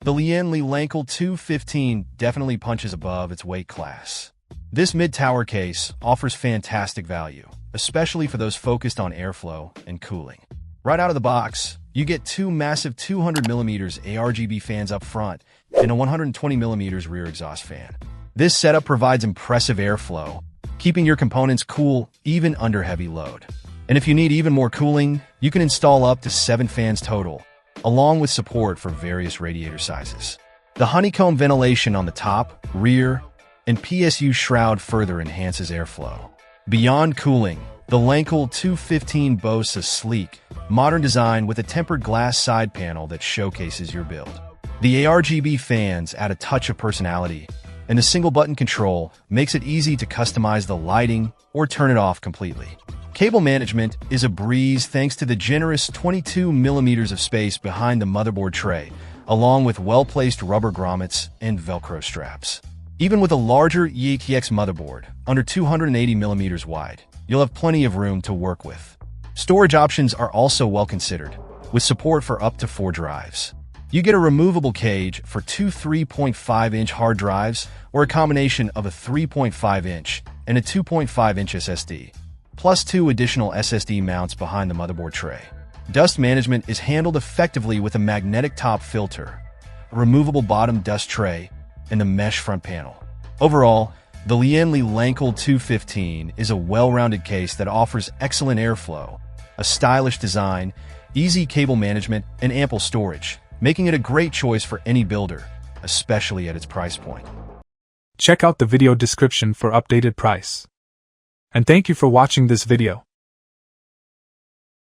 The Lian LANCOOL 215 definitely punches above its weight class. This mid-tower case offers fantastic value, especially for those focused on airflow and cooling. Right out of the box, you get two massive 200mm ARGB fans up front and a 120mm rear exhaust fan. This setup provides impressive airflow, keeping your components cool even under heavy load. And if you need even more cooling, you can install up to 7 fans total, along with support for various radiator sizes. The honeycomb ventilation on the top, rear, and PSU shroud further enhances airflow. Beyond cooling, the LANCOOL 215 boasts a sleek, modern design with a tempered glass side panel that showcases your build. The ARGB fans add a touch of personality, and a single-button control makes it easy to customize the lighting or turn it off completely. Cable management is a breeze thanks to the generous 22mm of space behind the motherboard tray, along with well-placed rubber grommets and Velcro straps. Even with a larger EATX motherboard, under 280mm wide, you'll have plenty of room to work with. Storage options are also well considered, with support for up to 4 drives. You get a removable cage for 2 3.5-inch hard drives or a combination of a 3.5-inch and a 2.5-inch SSD, plus 2 additional SSD mounts behind the motherboard tray. Dust management is handled effectively with a magnetic top filter, a removable bottom dust tray, and a mesh front panel. Overall, the Lian LANCOOL 215 is a well-rounded case that offers excellent airflow, a stylish design, easy cable management, and ample storage, making it a great choice for any builder, especially at its price point. Check out the video description for updated price. And thank you for watching this video.